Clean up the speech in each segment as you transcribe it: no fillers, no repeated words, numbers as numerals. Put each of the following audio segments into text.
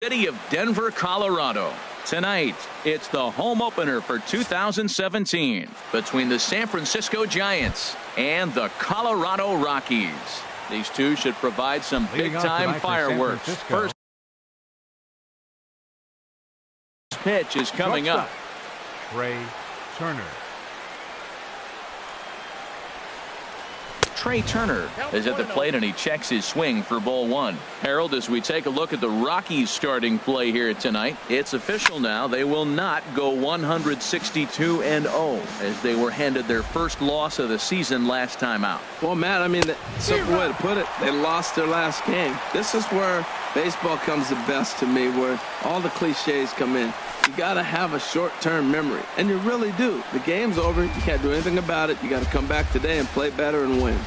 City of Denver, Colorado. Tonight, it's the home opener for 2017 between the San Francisco Giants and the Colorado Rockies. These two should provide some big-time fireworks. First pitch is coming up. Trey Turner. Trey Turner is at the plate, and he checks his swing for ball one. Harold, as we take a look at the Rockies starting play here tonight, it's official now. They will not go 162-0 as they were handed their first loss of the season last time out. Well, Matt, I mean, simple way to put it, they lost their last game. This is where baseball comes the best to me, where all the cliches come in. You got to have a short-term memory, and you really do. The game's over. You can't do anything about it. You got to come back today and play better and win.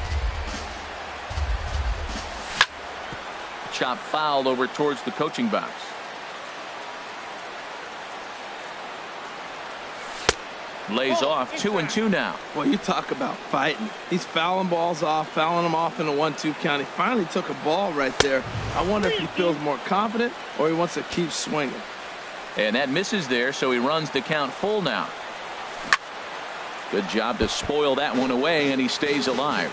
Chop foul over towards the coaching box. Lays off 2-2 now. Well, you talk about fighting. He's fouling balls off, fouling them off in a 1-2 count. He finally took a ball right there. I wonder if he feels more confident or he wants to keep swinging. And that misses there, so he runs the count full now. Good job to spoil that one away, and he stays alive.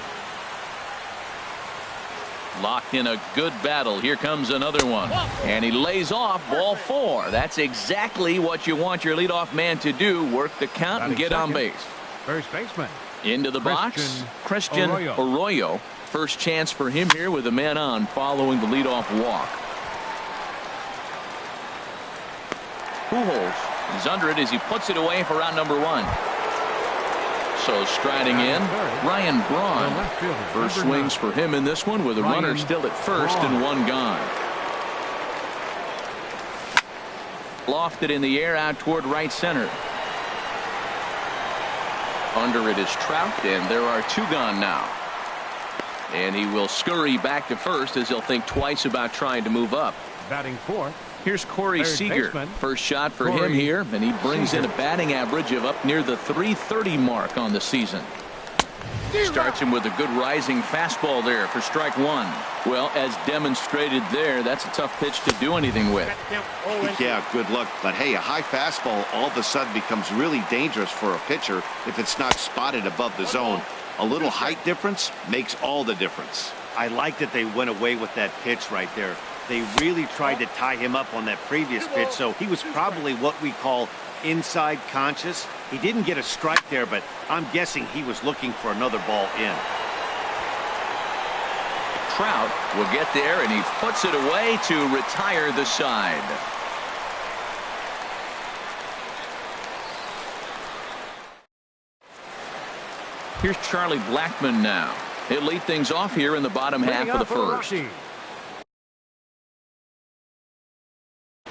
Locked in a good battle. Here comes another one. And he lays off ball four. That's exactly what you want your leadoff man to do. Work the count and get on base. First baseman. Into the box. Christian Arroyo. First chance for him here with a man on following the leadoff walk. Pujols is under it as he puts it away for round number one. So striding in, Ryan Braun. First swings for him in this one with a runner still at first and one gone. Lofted in the air out toward right center. Under it is Trout, and there are two gone now. And he will scurry back to first as he'll think twice about trying to move up. Batting fourth. Here's Corey Seager. First shot for him here, and he brings in a batting average of up near the .330 mark on the season. Starts him with a good rising fastball there for strike one. Well, as demonstrated there, that's a tough pitch to do anything with. Yeah, good luck. But hey, a high fastball all of a sudden becomes really dangerous for a pitcher if it's not spotted above the zone. A little height difference makes all the difference. I like that they went away with that pitch right there. They really tried to tie him up on that previous pitch, so he was probably what we call inside conscious. He didn't get a strike there, but I'm guessing he was looking for another ball in. Trout will get there, and he puts it away to retire the side. Here's Charlie Blackmon now. He'll lead things off here in the bottom half of the first.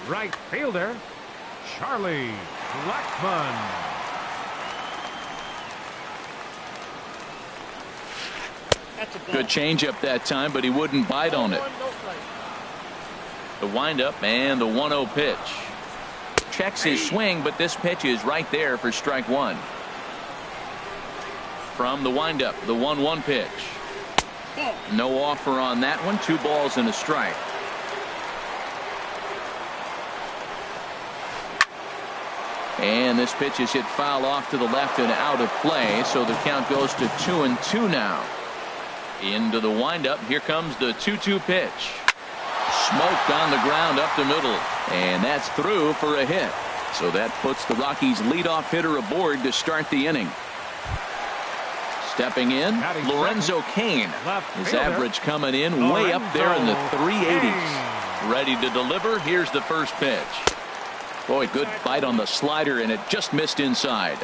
Right fielder, Charlie Blackmon. Good changeup that time, but he wouldn't bite on it. The windup and the 1-0 pitch. Checks his swing, but this pitch is right there for strike one. From the windup, the 1-1 pitch. No offer on that one. 2 balls and a strike. And this pitch is hit foul off to the left and out of play, so the count goes to 2-2 now. Into the windup. Here comes the 2-2 pitch. Smoked on the ground up the middle, and that's through for a hit. So that puts the Rockies' leadoff hitter aboard to start the inning. Stepping in, Lorenzo Cain. His average coming in way up there in the 380s. Ready to deliver. Here's the first pitch. Boy, good bite on the slider, and it just missed inside.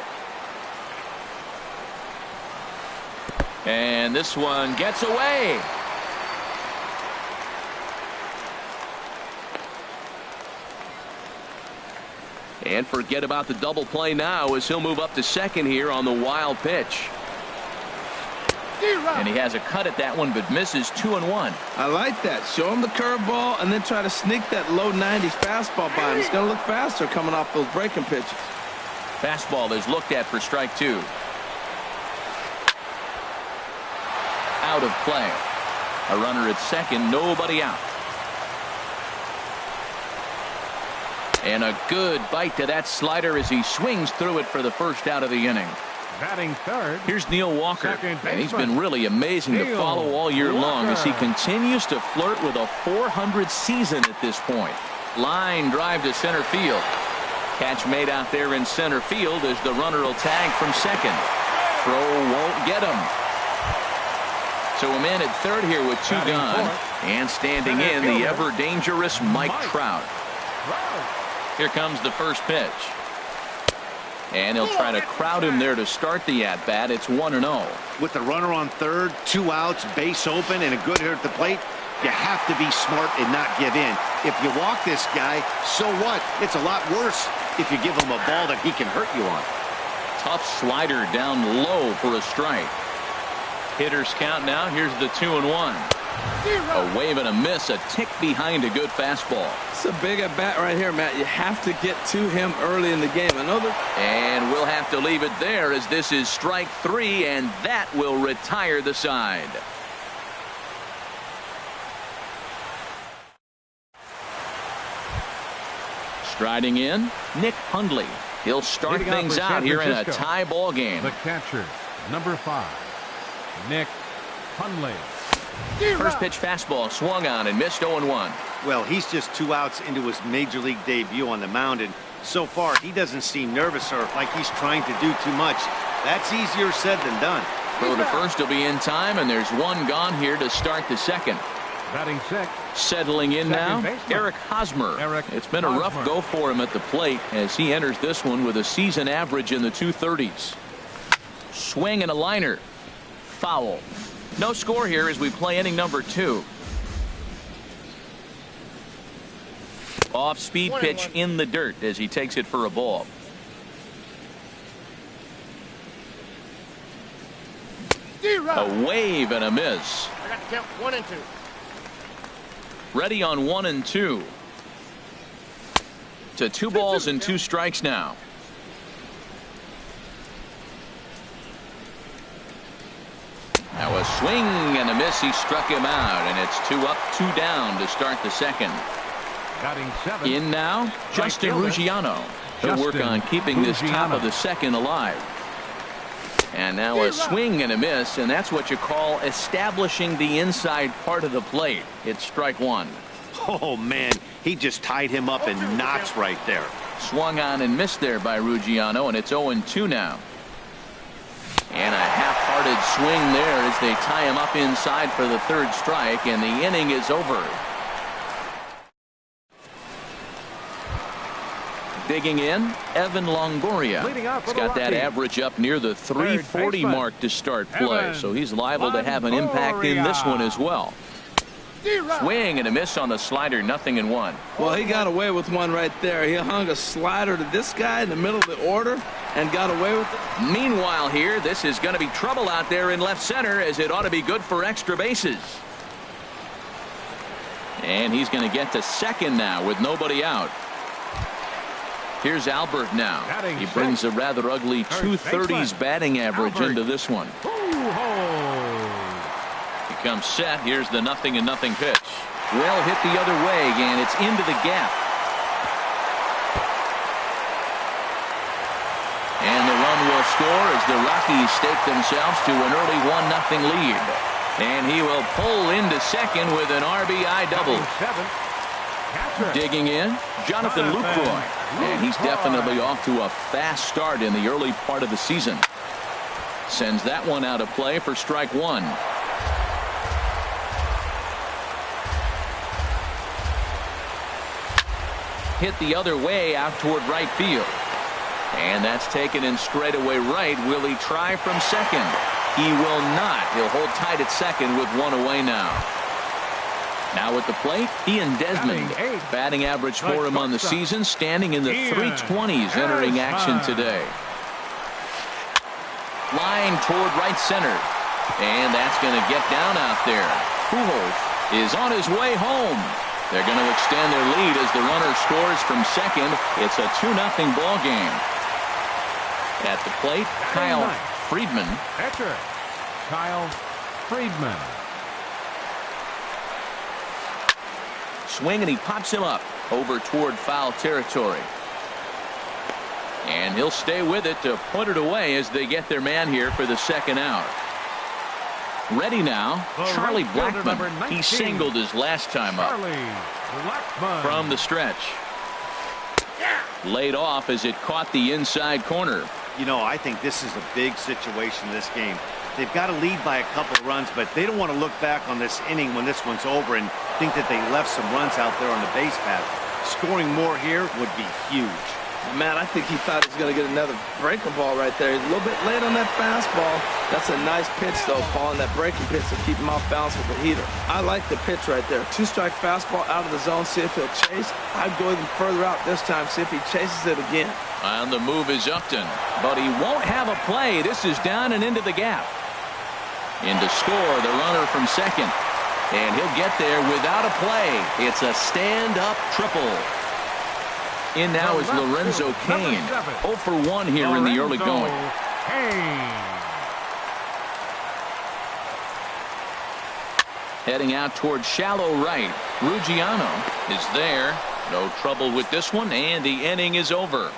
And this one gets away. And forget about the double play now as he'll move up to second here on the wild pitch. And he has a cut at that one, but misses 2-1. I like that. Show him the curveball and then try to sneak that low 90s fastball by him. It's going to look faster coming off those breaking pitches. Fastball is looked at for strike two. Out of play. A runner at second, nobody out. And a good bite to that slider as he swings through it for the first out of the inning. Batting third. Here's Neil Walker, Second and he's baseman, been really amazing to Neil follow all year long as he Walker. continues to flirt with a 400 season at this point. Line drive to center field. Catch made out there in center field as the runner will tag from second. Throw won't get him. So a man at third here with two Batting gone. fourth. And standing Center in the fielder, ever-dangerous Mike Mike Trout. Trout. Here comes the first pitch. And he'll try to crowd him there to start the at-bat. It's 1-0. With the runner on third, 2 outs, base open, and a good hitter at the plate, you have to be smart and not give in. If you walk this guy, so what? It's a lot worse if you give him a ball that he can hurt you on. Tough slider down low for a strike. Hitters count now. Here's the 2-1. A wave and a miss, a tick behind a good fastball. It's a big at bat right here, Matt. You have to get to him early in the game. And we'll have to leave it there as this is strike 3, and that will retire the side. Striding in, Nick Hundley. He'll start Leading off things for out San here in a Francisco, tie ball game. The catcher, number 5, Nick Hundley. First pitch fastball swung on and missed 0-1. Well, he's just 2 outs into his major league debut on the mound, and so far he doesn't seem nervous or like he's trying to do too much. That's easier said than done. Throw to first will be in time, and there's one gone here to start the second. Batting 6. Settling in now, Second baseman, Eric Hosmer. Eric It's been a rough Hosmer. go for him at the plate as he enters this one with a season average in the 230s. Swing and a liner. Foul. No score here as we play inning number 2. Off-speed pitch in the dirt as he takes it for a ball. A wave and a miss. I got to count 1 and 2. Ready on 1 and 2. To 2 balls and 2 strikes now. Now a swing and a miss. He struck him out, and it's 2 up, 2 down to start the second. Batting 7. In now, Justin fielder, Ruggiano. He'll work Justin on keeping this top Ruggiano. of the second alive. And now a swing and a miss, and that's what you call establishing the inside part of the plate. It's strike 1. Oh, man, he just tied him up in knots right there. Swung on and missed there by Ruggiano, and it's 0-2 now. And a half-hearted swing there as they tie him up inside for the 3rd strike, and the inning is over. Digging in, Evan Longoria. Leading off He's for the got that Rockies. average up near the 340 baseman, mark to start play, Evan so he's liable to have an impact in this one as well. Swing and a miss on the slider, 0-1. Well, he got away with one right there. He hung a slider to this guy in the middle of the order and got away with it. Meanwhile here, this is going to be trouble out there in left center as it ought to be good for extra bases. And he's going to get to second now with nobody out. Here's Albert now. Batting He brings a rather ugly First 230s baseman, batting average Albert. into this one. He comes set. Here's the 0-0 pitch. Well hit the other way, and it's into the gap. And the run will score as the Rockies stake themselves to an early 1-0 lead. And he will pull into second with an RBI double. Digging in, Jonathan Lucroy. And he's definitely off to a fast start in the early part of the season. Sends that one out of play for strike 1. Hit the other way out toward right field. And that's taken in straightaway right. Will he try from second? He will not. He'll hold tight at second with 1 away now. Now at the plate, Ian Desmond. Batting average for him on the season, standing in the 320s entering action today. Line toward right center. And that's going to get down out there. Pujols is on his way home. They're going to extend their lead as the runner scores from second. It's a 2-0 ball game. At the plate, Kyle Friedman. Catcher, Kyle Friedman. Swing, and he pops him up over toward foul territory. And he'll stay with it to put it away as they get their man here for the second out. Ready now, Charlie Blackmon. He singled his last time up. From the stretch. Laid off as it caught the inside corner. You know, I think this is a big situation in this game. They've got to lead by a couple of runs, but they don't want to look back on this inning when this one's over and think that they left some runs out there on the base path. Scoring more here would be huge. Man, I think he thought he was going to get another breaking ball right there. He's a little bit late on that fastball. That's a nice pitch, though, following that breaking pitch to keep him off balance with the heater. I like the pitch right there. 2-strike fastball out of the zone, see if he'll chase. I'd go even further out this time, see if he chases it again. On the move is Upton, but he won't have a play. This is down and into the gap. In to score, the runner from second. And he'll get there without a play. It's a stand-up triple. In now is Lorenzo Cain. 0 for 1 here in the early going. Heading out towards shallow right. Ruggiano is there. No trouble with this one, and the inning is over.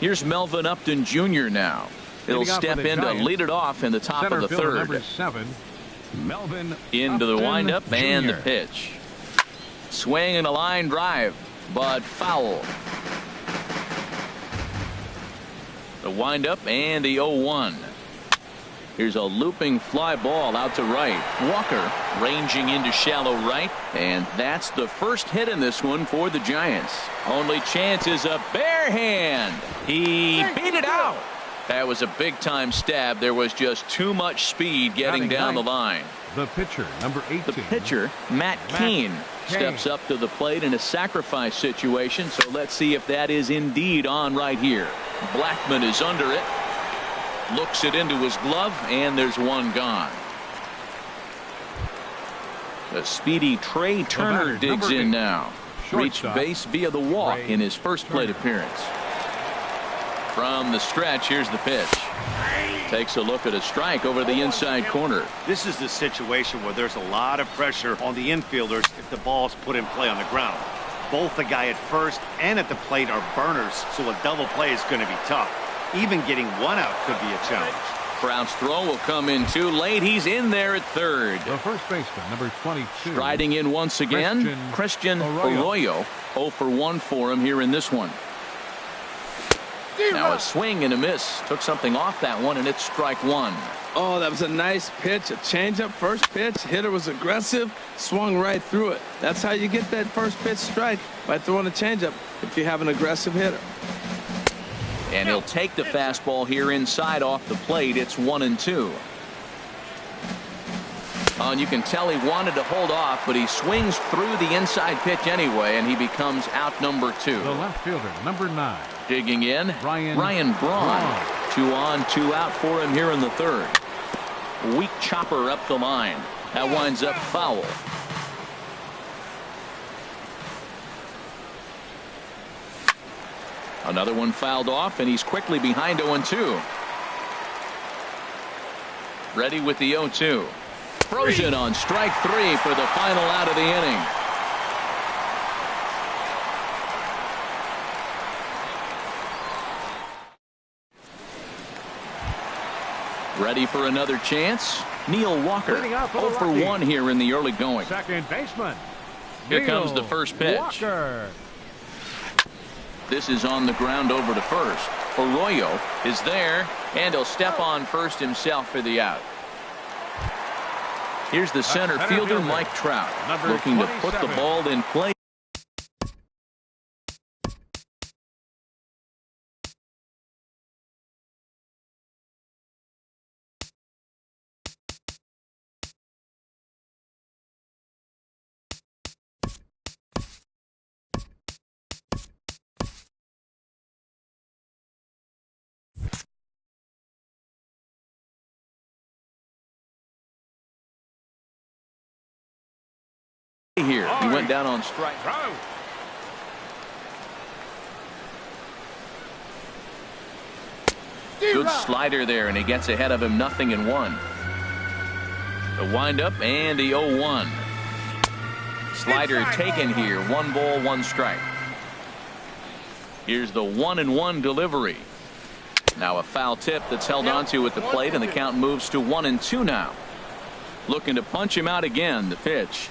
Here's Melvin Upton Jr. now. He'll step in to lead it off in the top of the third. Number 7, Melvin into the Upton windup Jr. and the pitch. Swing and a line drive, but foul. The windup and the 0-1. Here's a looping fly ball out to right. Walker ranging into shallow right, and that's the first hit in this one for the Giants. Only chance is a bare hand. He beat it out. That was a big-time stab. There was just too much speed getting down the line. The pitcher, number 18. The pitcher, Matt Cain, steps up to the plate in a sacrifice situation, so let's see if that is indeed on right here. Blackmon is under it. Looks it into his glove, and there's one gone. The speedy Trey Turner digs in now. Reached base via the walk in his first plate appearance. From the stretch, here's the pitch. Takes a look at a strike over the inside corner. This is the situation where there's a lot of pressure on the infielders if the ball's put in play on the ground. Both the guy at first and at the plate are burners, so a double play is going to be tough. Even getting one out could be a challenge. Trout's throw will come in too late. He's in there at third. The first baseman, number 22. Striding in once again, Christian Arroyo. 0 for 1 for him here in this one. Now a swing and a miss. Took something off that one, and it's strike one. Oh, that was a nice pitch. A changeup first pitch. Hitter was aggressive. Swung right through it. That's how you get that first pitch strike, by throwing a changeup if you have an aggressive hitter. And he'll take the fastball here inside off the plate. It's 1-2. And you can tell he wanted to hold off, but he swings through the inside pitch anyway, and he becomes out number 2. The left fielder, number 9. Digging in, Ryan Braun. 2 on, 2 out for him here in the third. Weak chopper up the line. That winds up foul. Another one fouled off, and he's quickly behind 0-2. Ready with the 0-2. Frozen on strike 3 for the final out of the inning. Ready for another chance. Neil Walker, 0 for 1 here in the early going. Second baseman. Here comes the first pitch. Walker. This is on the ground over to first. Arroyo is there, and he'll step on first himself for the out. Here's the center fielder, Mike Trout, looking to put the ball in play. Here, he went down on strike. Good slider there, and he gets ahead of him, 0-1. The windup and the 0-1. Slider taken here. 1 ball, 1 strike. Here's the 1-1 delivery. Now a foul tip that's held onto at the plate, and the count moves to 1-2 now. Looking to punch him out again. The pitch.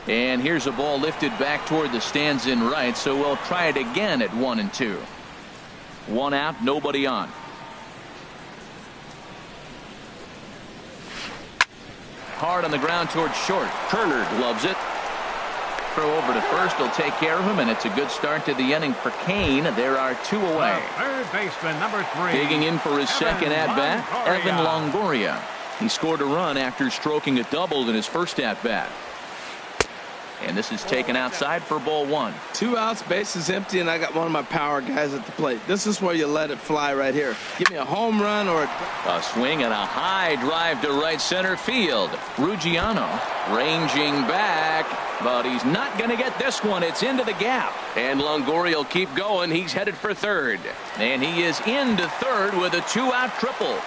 And here's a ball lifted back toward the stands in right, so we'll try it again at 1-2. 1 out, nobody on. Hard on the ground towards short. Turner gloves it. Throw over to first. He'll take care of him, and it's a good start to the inning for Kane. There are 2 away. Third baseman, number 3. Digging in for his second at-bat, Evan Longoria. He scored a run after stroking a double in his first at-bat. And this is taken outside for ball 1. 2 outs, bases empty, and I got one of my power guys at the plate. This is where you let it fly right here. Give me a home run or a swing and a high drive to right center field. Ruggiano ranging back, but he's not going to get this one. It's into the gap, and Longoria will keep going. He's headed for third, and he is into third with a 2-out triple.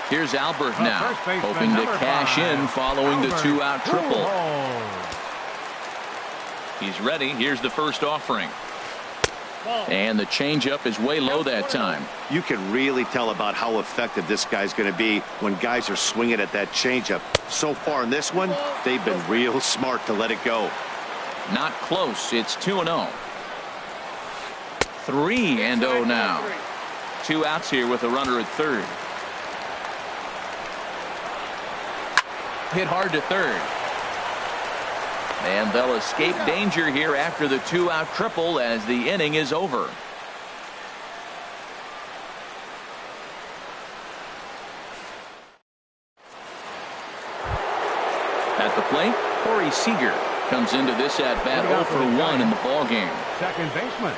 Here's Albert now, hoping to cash in following the 2-out triple. He's ready. Here's the first offering. And the changeup is way low that time. You can really tell about how effective this guy's going to be when guys are swinging at that changeup. So far in this one, they've been real smart to let it go. Not close. It's 2-0. 3-0 now. 2 outs here with a runner at third. Hit hard to third. And they'll escape danger here after the 2-out triple as the inning is over. At the plate, Corey Seager comes into this at-bat 0 for 1 in the ballgame. Second baseman,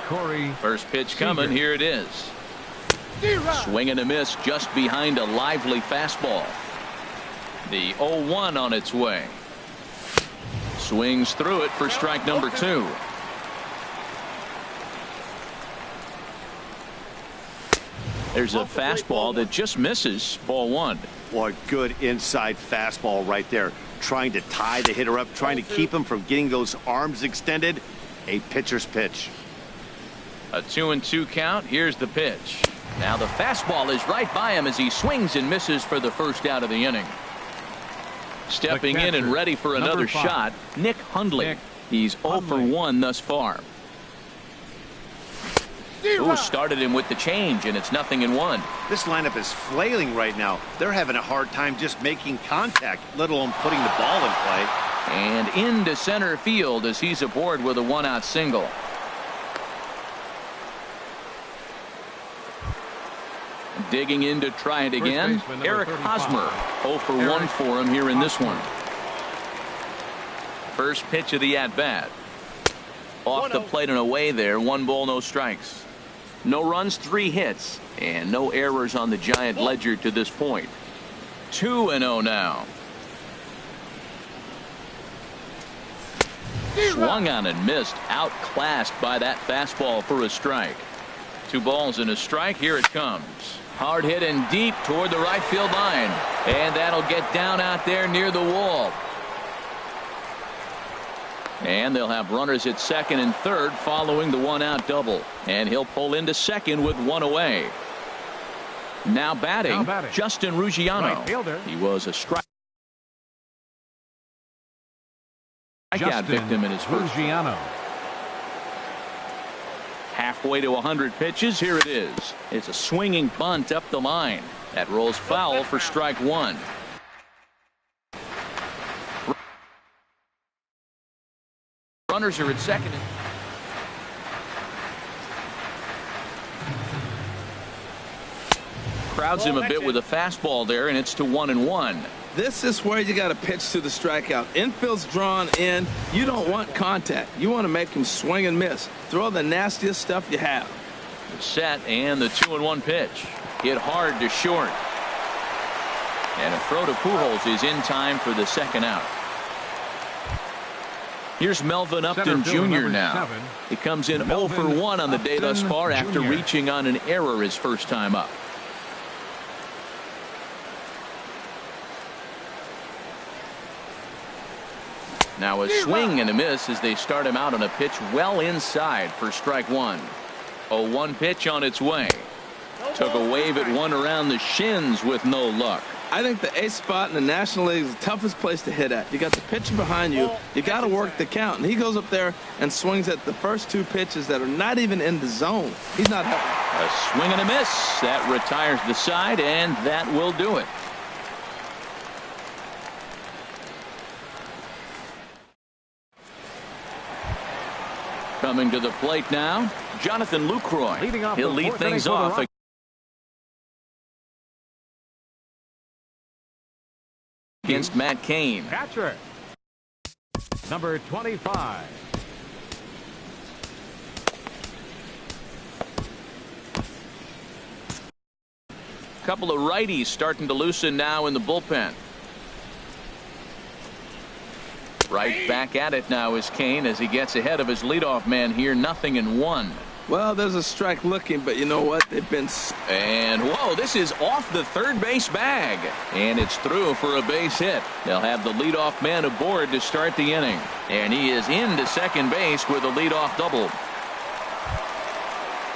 Corey. First pitch coming. Here it is. Swing and a miss just behind a lively fastball. The 0-1 on its way. Swings through it for strike number 2. There's a fastball that just misses. Ball 1. What good inside fastball right there. Trying to tie the hitter up, trying to keep him from getting those arms extended. A pitcher's pitch. A 2-2 count. Here's the pitch. Now the fastball is right by him as he swings and misses for the first out of the inning. Stepping in and ready for another shot, Nick Hundley. He's 0 for 1 thus far. Ooh, started him with the change, and it's 0-1. This lineup is flailing right now. They're having a hard time just making contact, let alone putting the ball in play. And into center field as he's aboard with a 1-out single. Digging in to try it again, Eric Hosmer. 0 for 1 for him here in this one. First pitch of the at-bat. Off the plate and away there. 1 ball, no strikes. No runs, 3 hits, and no errors on the Giant ledger to this point. 2-0 now. Swung on and missed. Outclassed by that fastball for a strike. 2 balls and a strike. Here it comes. Hard hit and deep toward the right field line. And that'll get down out there near the wall. And they'll have runners at second and third following the 1-out double. And he'll pull into second with 1 away. Now batting, Justin Ruggiano. Right, he was a strikeout victim in his first. Ruggiano. Halfway to 100 pitches. Here it is. It's a swinging bunt up the line. That rolls foul for strike 1. Runners are at second. Crowds him a bit with a fastball there, and it's to 1-1. This is where you got to pitch to the strikeout. Infield's drawn in. You don't want contact. You want to make him swing and miss. Throw the nastiest stuff you have. Set, and the 2-1 pitch. Hit hard to short. And a throw to Pujols is in time for the second out. Here's Melvin Upton Jr. now. He comes in 0 for 1 on the day thus far after reaching on an error his first time up. Now a swing and a miss as they start him out on a pitch well inside for strike one. 0-1 pitch on its way. Took a wave at one around the shins with no luck. I think the ace spot in the National League is the toughest place to hit at. You got the pitcher behind you. You got to work the count. And he goes up there and swings at the first two pitches that are not even in the zone. He's not helping. A swing and a miss. That retires the side, and that will do it. Coming to the plate now, Jonathan Lucroy. He'll lead things off against Matt Cain. Catcher, number 25. Couple of righties starting to loosen now in the bullpen. Right back at it now is Cain as he gets ahead of his leadoff man here. 0-1. Well, there's a strike looking, but you know what? They've been. And whoa, this is off the third base bag. And it's through for a base hit. They'll have the leadoff man aboard to start the inning. And he is into second base with a leadoff double.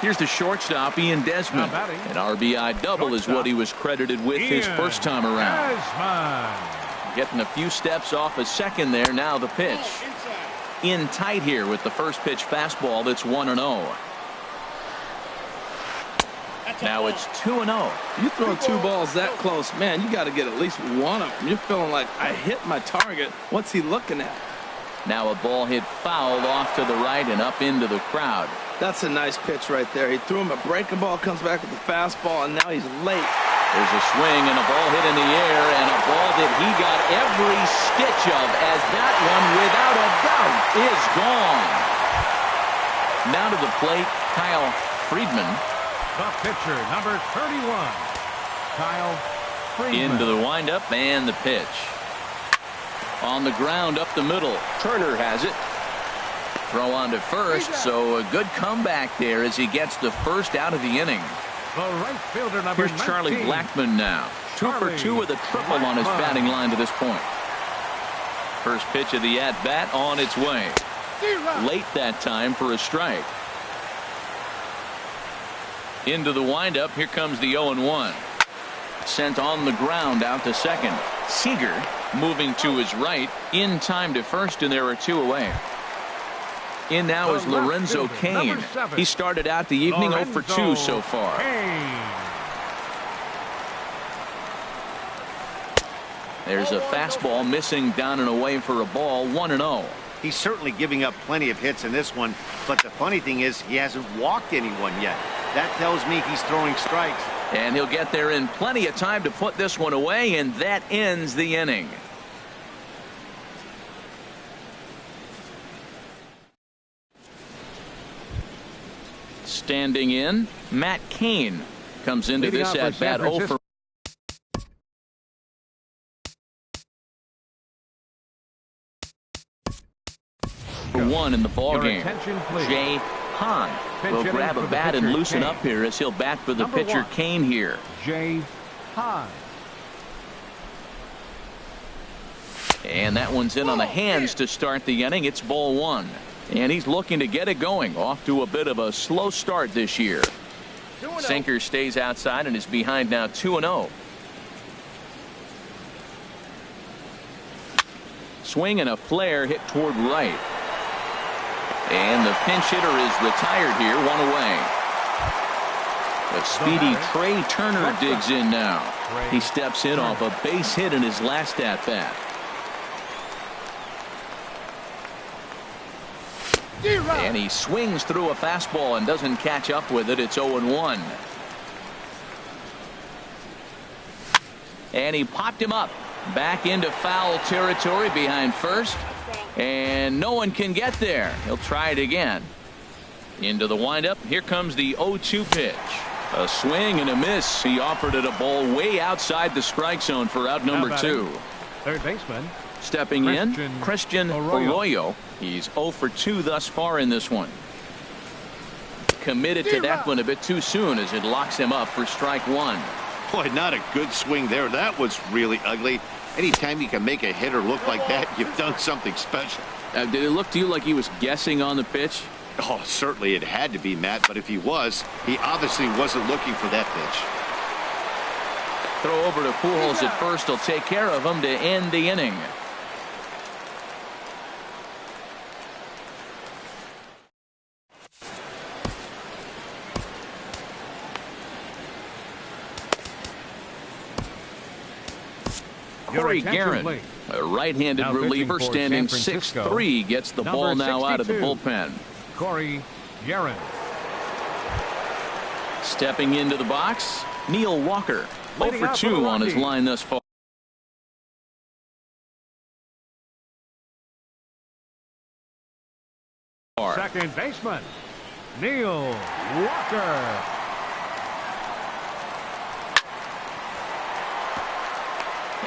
Here's the shortstop, Ian Desmond. An RBI double is what he was credited with his first time around. Getting a few steps off a second there. Now the pitch. In tight here with the first pitch fastball that's 1-0. Now it's 2-0. You throw two balls that close, man, you got to get at least one of them. You're feeling like, I hit my target. What's he looking at? Now a ball hit foul off to the right and up into the crowd. That's a nice pitch right there. He threw him a breaking ball, comes back with the fastball, and now he's late. There's a swing and a ball hit in the air, and a ball that he got every stitch of, as that one, without a doubt, is gone. Now to the plate, Kyle Friedman. The pitcher, number 31, Kyle Friedman. Into the windup and the pitch. On the ground up the middle. Turner has it. Throw on to first, so a good comeback there as he gets the first out of the inning. The right fielder, number Here's Charlie 19. Blackmon now. 2 for 2 with a triple on his batting line to this point. First pitch of the at-bat on its way. Late that time for a strike. Into the windup. Here comes the 0-1. Sent on the ground out to second. Seager moving to his right. In time to first, and there are 2 away. In now is Lorenzo Cain. He started out the evening 0 for 2 so far. There's a fastball missing down and away for a ball. 1-0. He's certainly giving up plenty of hits in this one, but the funny thing is he hasn't walked anyone yet. That tells me he's throwing strikes. And he'll get there in plenty of time to put this one away, and that ends the inning. Standing in, Matt Cain comes into this at bat 0 for 1 in the ball game. Jay Hahn will grab a bat and loosen up here as he'll bat for the pitcher Cain here. Jay Hahn. And that one's in on the hands to start the inning. It's ball 1. And he's looking to get it going. Off to a bit of a slow start this year. Sinker stays outside and is behind now 2-0. Swing and a flare hit toward right. And the pinch hitter is retired here. 1 away. A speedy Trey Turner digs in now. He steps in off a base hit in his last at bat. And he swings through a fastball and doesn't catch up with it. It's 0-1. And he popped him up back into foul territory behind first. And no one can get there. He'll try it again. Into the windup. Here comes the 0-2 pitch. A swing and a miss. He offered it a ball way outside the strike zone for out number 2. Third baseman Stepping in, Christian Arroyo. He's 0 for 2 thus far in this one. Committed to that one a bit too soon as it locks him up for strike one. Boy, not a good swing there. That was really ugly. Anytime you can make a hitter look like that, you've done something special. Did it look to you like he was guessing on the pitch? Oh, certainly it had to be, Matt, but if he was, he obviously wasn't looking for that pitch. Throw over to Pujols at first. He'll take care of him to end the inning. Corey Guerin, a right-handed reliever standing 6'3", gets the ball now out of the bullpen. Corey Guerin. Stepping into the box, Neil Walker, 0 for 2 on his line thus far. Second baseman, Neil Walker.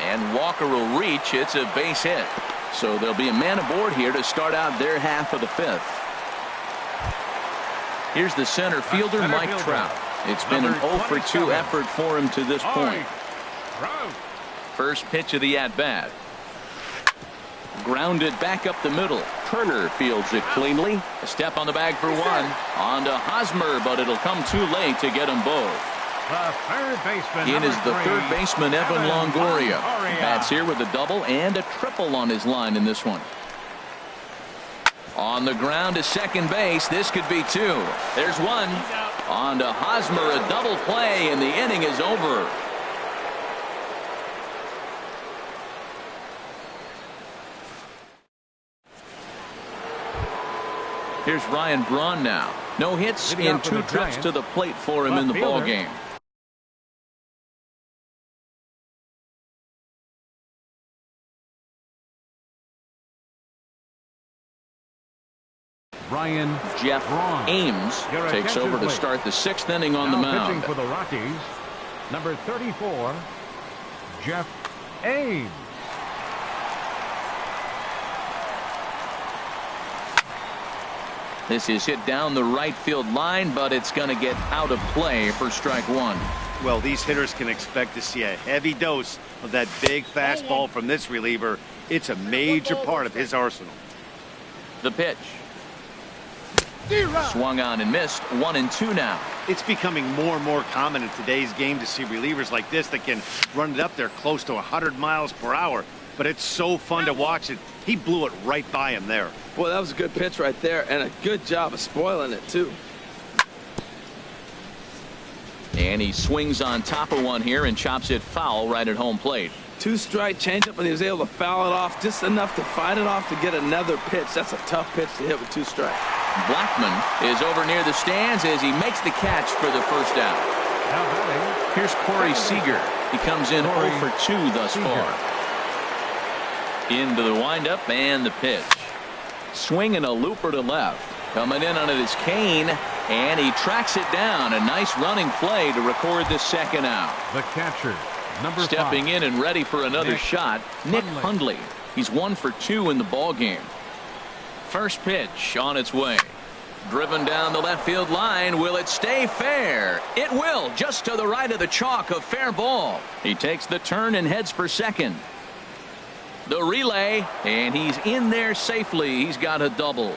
And Walker will reach. It's a base hit. So there'll be a man aboard here to start out their half of the fifth. Here's the center fielder, Mike Trout. It's been an 0 for 2 effort for him to this point. First pitch of the at-bat. Grounded back up the middle. Turner fields it cleanly. A step on the bag for one. On to Hosmer, but it'll come too late to get them both. The third baseman, in is the third baseman, Evan Longoria. Bats here with a double and a triple on his line in this one. On the ground to second base. This could be two. There's one. On to Hosmer, a double play, and the inning is over. Here's Ryan Braun now. No hits in 2 trips to the plate for him in the ball game. Jeff Ames takes over to start the 6th inning on the mound. Pitching for the Rockies, number 34, Jeff Ames. This is hit down the right field line, but it's going to get out of play for strike one. Well, these hitters can expect to see a heavy dose of that big fastball from this reliever. It's a major part of his arsenal. The pitch. Swung on and missed. 1-2 now. It's becoming more and more common in today's game to see relievers like this that can run it up there close to 100 miles per hour. But it's so fun to watch it. He blew it right by him there. Well, that was a good pitch right there, and a good job of spoiling it, too. And he swings on top of one here and chops it foul right at home plate. 2-strike changeup, and he was able to foul it off just enough to fight it off to get another pitch. That's a tough pitch to hit with 2 strikes. Blackman is over near the stands as he makes the catch for the first out. Here's Corey Seager. He comes in 0 for 2 thus far. Into the windup and the pitch. Swinging a looper to left. Coming in on it is Kane, and he tracks it down. A nice running play to record the second out. The catcher, number 5. Stepping in and ready for another shot, Nick Hundley. He's 1 for 2 in the ball game. First pitch on its way. Driven down the left field line. Will it stay fair? It will, just to the right of the chalk, a fair ball. He takes the turn and heads for second. The relay, and he's in there safely. He's got a double.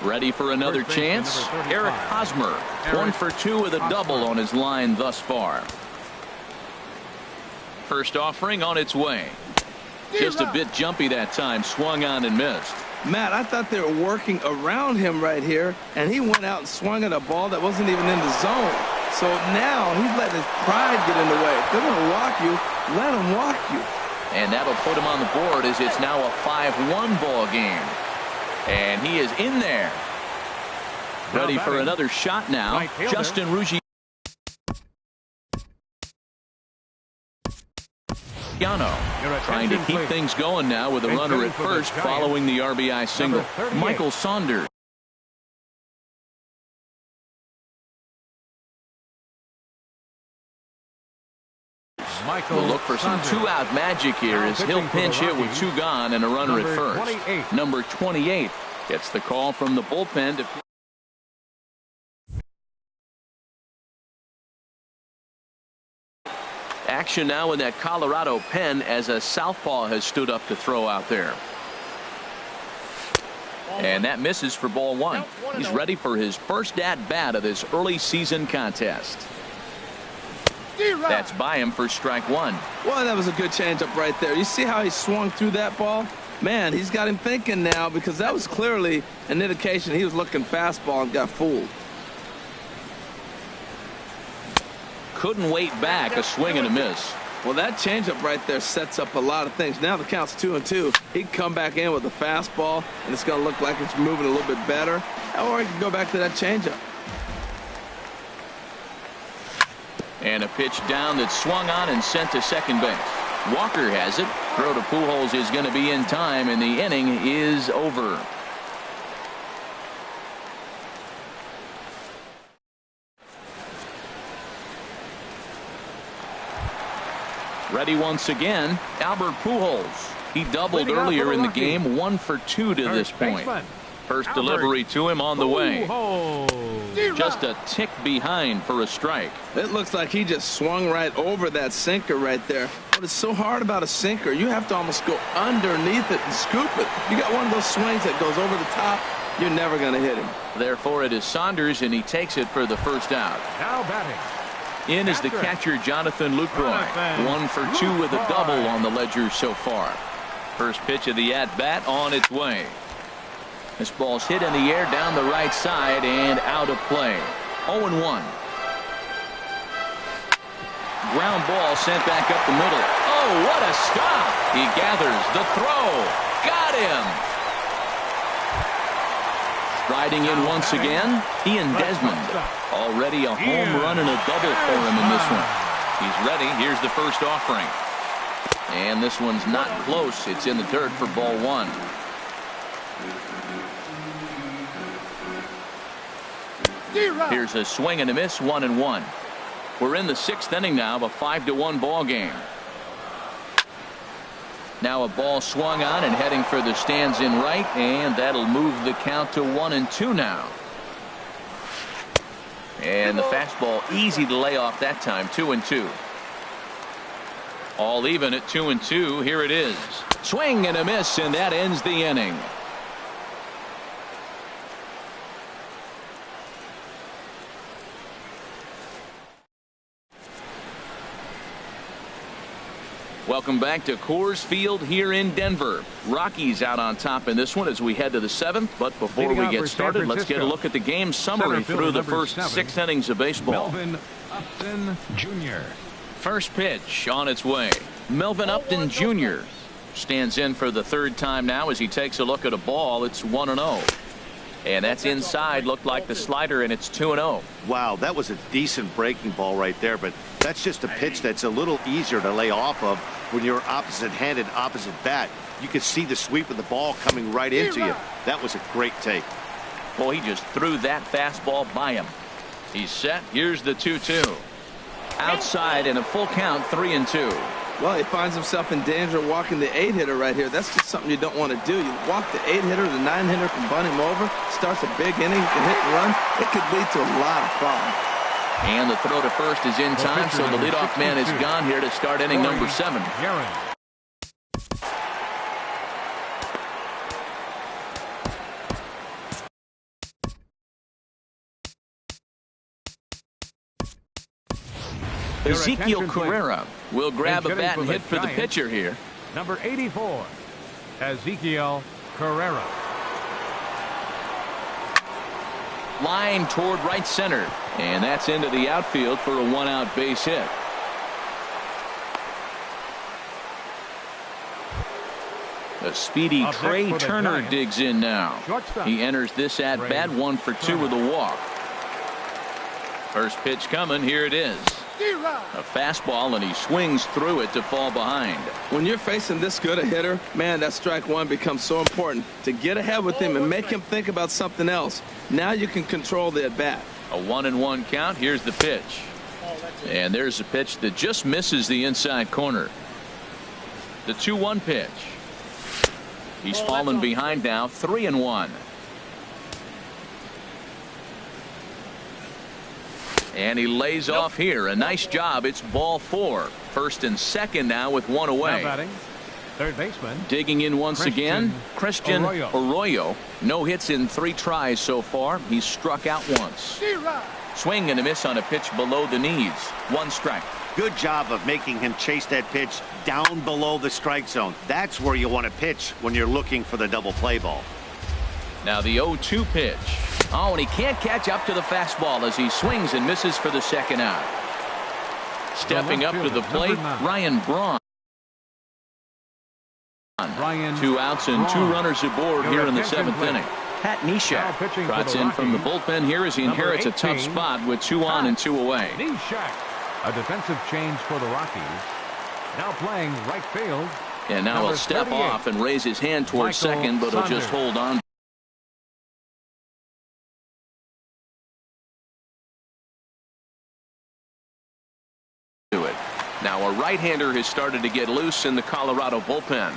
Ready for another chance? Eric Hosmer, 1 for 2 with a double on his line thus far. First offering on its way. Just a bit jumpy that time. Swung on and missed. Matt, I thought they were working around him right here, and he went out and swung at a ball that wasn't even in the zone. So now he's letting his pride get in the way. If they're going to walk you, let them walk you. And that'll put him on the board as it's now a 5-1 ball game. And he is in there. Ready for another shot now. Justin Ruggiero trying to keep things going now with a runner at first following the RBI single. Michael Saunders. We'll look for some two-out magic here as he'll pinch hit with two gone and a runner at first. Number 28 gets the call from the bullpen to action now in that Colorado pen as a southpaw has stood up to throw out there. And that misses for ball one. He's ready for his first at-bat of this early season contest. That's by him for strike one. Well, that was a good changeup right there. You see how he swung through that ball? Man, he's got him thinking now, because that was clearly an indication he was looking fastball and got fooled. Couldn't wait back, a swing and a miss. Well, that changeup right there sets up a lot of things. Now the count's 2-2. He can come back in with a fastball, and it's going to look like it's moving a little bit better. Or he can go back to that changeup. And a pitch down that swung on and sent to second base. Walker has it. Throw to Pujols is going to be in time, and the inning is over. Ready once again, Albert Pujols. He doubled earlier in the game, 1 for 2 to this point. First delivery to him on the way. Just a tick behind for a strike. It looks like he just swung right over that sinker right there. But it's so hard about a sinker. You have to almost go underneath it and scoop it. You got one of those swings that goes over the top, you're never going to hit him. Therefore, it is Saunders, and he takes it for the first out. Now batting. In is the catcher, Jonathan Lucroy. 1 for 2 with a double on the ledger so far. First pitch of the at-bat on its way. This ball's hit in the air down the right side and out of play. 0-1. Ground ball sent back up the middle. Oh, what a stop! He gathers the throw. Got him! Striding in once again, Ian Desmond. Already a home run and a double for him in this one. He's ready. Here's the first offering. And this one's not close. It's in the dirt for ball one. Here's a swing and a miss, 1-1. We're in the 6th inning now of a 5-1 ball game. Now a ball swung on and heading for the stands in right, and that'll move the count to 1-2 now. And the fastball easy to lay off that time, 2-2. All even at 2-2. Here it is. Swing and a miss, and that ends the inning. Welcome back to Coors Field here in Denver. Rockies out on top in this one as we head to the 7th. But before we get started, let's get a look at the game summary through the first 6 innings of baseball. Melvin Upton Jr. First pitch on its way. Melvin Upton Jr. stands in for the 3rd time now as he takes a look at a ball. It's 1-0. And that's inside. Looked like the slider, and it's 2-0. Wow, that was a decent breaking ball right there, but that's just a pitch that's a little easier to lay off of when you're opposite-handed, opposite bat. You could see the sweep of the ball coming right into you. That was a great take. Boy, he just threw that fastball by him. He's set. Here's the 2-2. Outside in a full count, 3-2. Well, he finds himself in danger of walking the 8-hitter right here. That's just something you don't want to do. You walk the 8-hitter, the 9-hitter can bunt him over, starts a big inning, he can hit and run. It could lead to a lot of problems. And the throw to first is in time, so the leadoff man is gone here to start inning number 7. Ezekiel Carrera will grab a bat and hit for the pitcher here. Number 84, Ezekiel Carrera. Line toward right center, and that's into the outfield for a 1-out base hit. The speedy Trey Turner digs in now. He enters this at bat 1 for 2 with a walk. First pitch coming. Here it is. A fastball, and he swings through it to fall behind. When you're facing this good a hitter, man, that strike one becomes so important to get ahead with him and make him think about something else. Now you can control the at bat. A 1-1 count. Here's the pitch. And there's a pitch that just misses the inside corner. The 2-1 pitch. He's fallen behind now, 3-1. And he lays off here. A nice job. It's ball 4. First and second now with one away. Now batting, third baseman. Digging in once again, Christian Arroyo. No hits in 3 tries so far. He's struck out once. Swing and a miss on a pitch below the knees. 1 strike. Good job of making him chase that pitch down below the strike zone. That's where you want to pitch when you're looking for the double play ball. Now the 0-2 pitch. Oh, and he can't catch up to the fastball as he swings and misses for the second out. Stepping up to the plate, Ryan Braun. 2 outs and 2 runners aboard here in the 7th inning. Pat Neshek trots in from the bullpen here as he inherits a tough spot with 2 on and 2 away. Neshek, a defensive change for the Rockies. Now playing right field. And now he'll step off and raise his hand towards second, but he'll just hold on. Now a right-hander has started to get loose in the Colorado bullpen.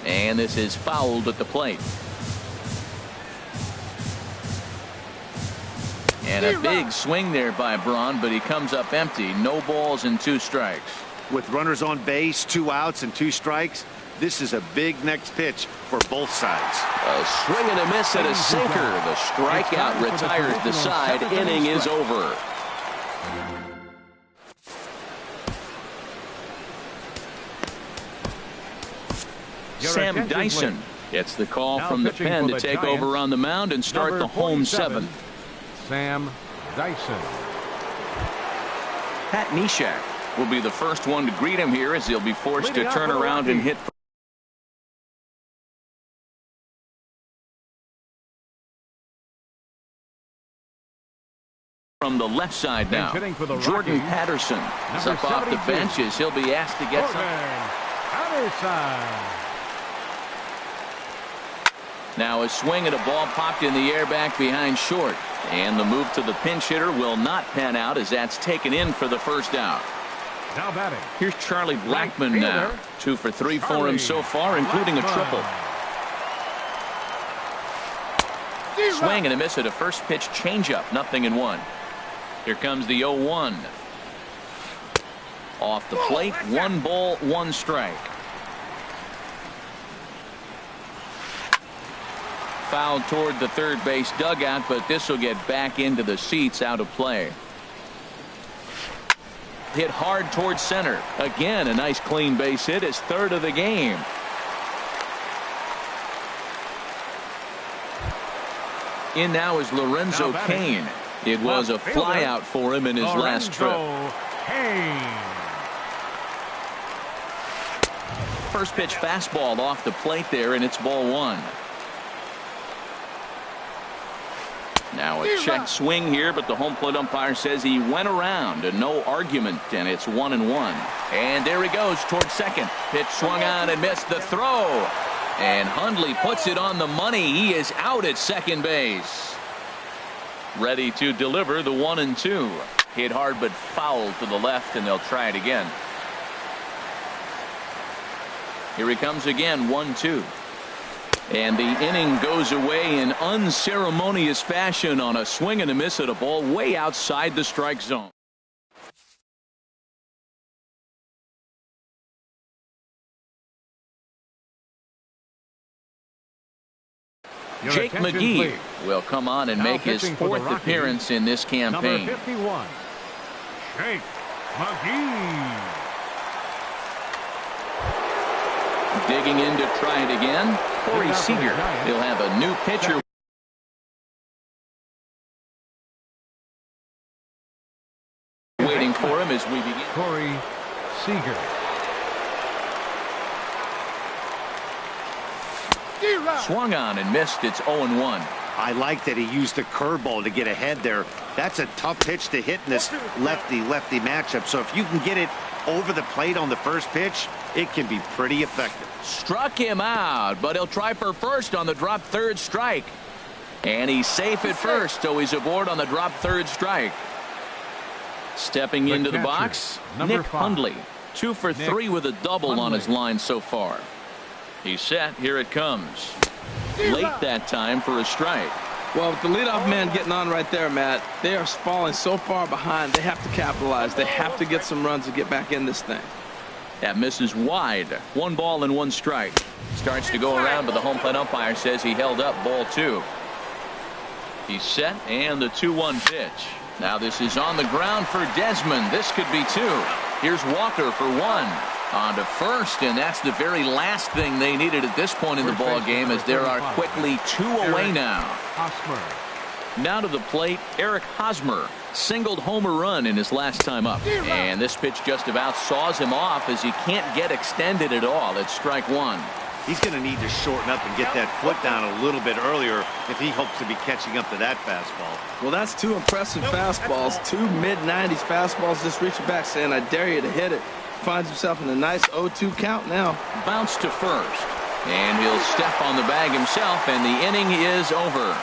And this is fouled at the plate. And a big swing there by Braun, but he comes up empty. No balls and 2 strikes. With runners on base, 2 outs and 2 strikes, this is a big next pitch for both sides. A swing and a miss and a sinker. The strikeout retires the side. Inning is over. Sam Dyson gets the call from the pen to take over on the mound and start the home 7th. Sam Dyson. Pat Neshek will be the first one to greet him here as he'll be forced to turn around and hit from the left side now. Jordan Patterson is up off the bench as he'll be asked to get some. Now a swing at a ball popped in the air back behind short. And the move to the pinch hitter will not pan out as that's taken in for the first out. Now batting. Here's Charlie Blackmon now. 2 for 3 for him so far, including a triple. Swing and a miss at a first pitch changeup. 0-1. Here comes the 0-1. Off the plate. 1 ball, 1 strike. Fouled toward the third base dugout, but this will get back into the seats, out of play. Hit hard towards center. Again, a nice clean base hit, his 3rd of the game. In now is Lorenzo Cain. It was a flyout for him in his last trip. First pitch fastball off the plate there, and it's ball 1. Now a check swing here, but the home plate umpire says he went around, and no argument, and it's 1-1. And there he goes towards second. Pitch swung on and missed the throw. And Hundley puts it on the money. He is out at second base. Ready to deliver the 1-2. Hit hard but foul to the left, and they'll try it again. Here he comes again, 1-2. And the inning goes away in unceremonious fashion on a swing and a miss at a ball way outside the strike zone. Jake McGee will come on and make his 4th appearance in this campaign. Number 51, Jake McGee. Digging in to try it again, Corey Seager. He'll have a new pitcher waiting for him as we begin. Corey Seager. Swung on and missed. It's 0-1. I like that he used the curveball to get ahead there. That's a tough pitch to hit in this lefty-lefty matchup. So if you can get it over the plate on the first pitch, it can be pretty effective. Struck him out, but he'll try for first on the drop third strike. And he's safe at first, so he's aboard on the drop third strike. Stepping into the box, Nick Hundley. 2 for 3 with a double on his line so far. He's set. Here it comes. Late that time for a strike. Well, with the leadoff man getting on right there, Matt, they are falling so far behind. They have to capitalize. They have to get some runs to get back in this thing. That misses wide. 1 ball and 1 strike. Starts to go around, but the home plate umpire says he held up ball 2. He's set, and the 2-1 pitch. Now this is on the ground for Desmond. This could be 2. Here's Walker for 1. On to first, and that's the very last thing they needed at this point in the ball game, as there are quickly 2 away now. Now to the plate, Eric Hosmer singled home a run in his last time up. And this pitch just about saws him off as he can't get extended at all. It's strike 1. He's going to need to shorten up and get that foot down a little bit earlier if he hopes to be catching up to that fastball. Well, that's 2 impressive fastballs. 2 mid-90s fastballs just reaching back saying, I dare you to hit it. Finds himself in a nice 0-2 count now. Bounce to first. And he'll step on the bag himself, and the inning is over.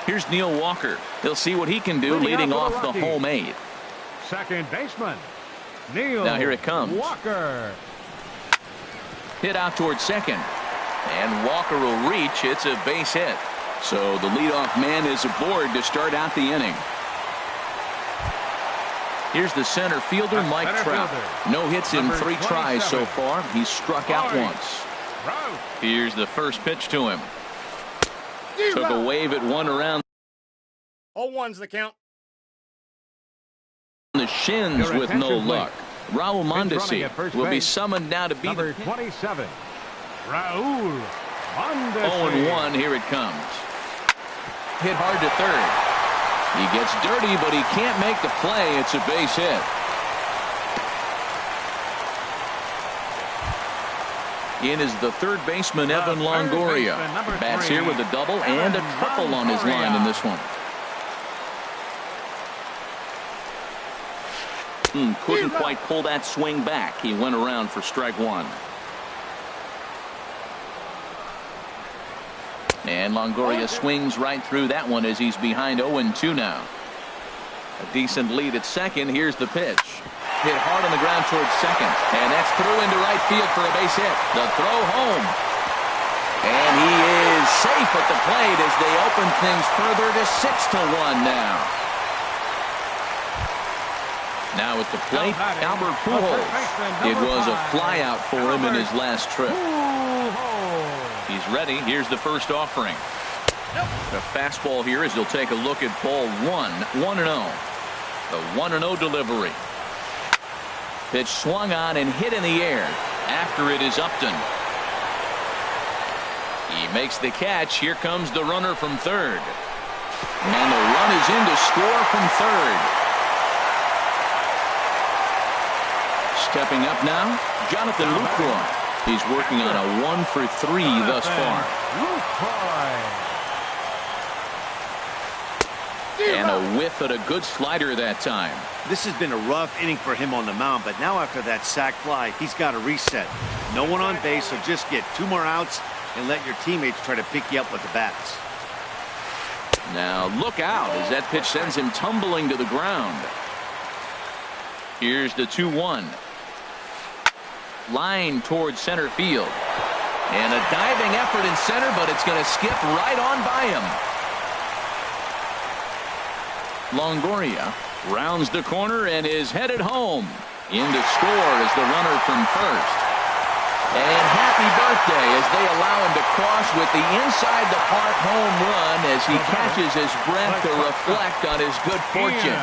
Here's Neil Walker. He'll see what he can do leading off the home 8. Second baseman, Neil Now here it comes. Walker. Hit out towards second. And Walker will reach. It's a base hit. So the leadoff man is aboard to start out the inning. Here's the center fielder, Mike Trout. No hits in 3 tries so far. He's struck out once. Here's the first pitch to him. Took a wave at 1 around 0-1's the count. the shins with no luck. Raul Mondesi will be summoned now to be number the 27, Raul Mondesi. 0-1. Here it comes. Hit hard to third. He gets dirty, but he can't make the play. It's a base hit. In is the third baseman, Evan Longoria. Bats here with a double and a triple on his line in this one. Couldn't quite pull that swing back. He went around for strike 1. And Longoria swings right through that one as he's behind 0-2 now. A decent lead at second. Here's the pitch. Hit hard on the ground towards second. And that's through into right field for a base hit. The throw home. And he is safe at the plate as they open things further to 6-1 now. Now at the plate, Albert Pujols. It was a flyout for him in his last trip. He's ready. Here's the first offering. The fastball here as he'll take a look at ball 1. 1-0. The 1-0 delivery. Pitch swung on and hit in the air. After it is Upton. He makes the catch. Here comes the runner from third. And the run is in to score from third. Stepping up now, Jonathan Lucroy. He's working on a 1 for 3 thus far. And a whiff at a good slider that time. This has been a rough inning for him on the mound, but now after that sac fly, he's got to reset. No one on base, so just get 2 more outs and let your teammates try to pick you up with the bats. Now look out as that pitch sends him tumbling to the ground. Here's the 2-1. Line towards center field. And a diving effort in center, but it's going to skip right on by him. Longoria rounds the corner and is headed home. In to score is the runner from first. And happy birthday as they allow him to cross with the inside the park home run as he catches his breath to reflect on his good fortune.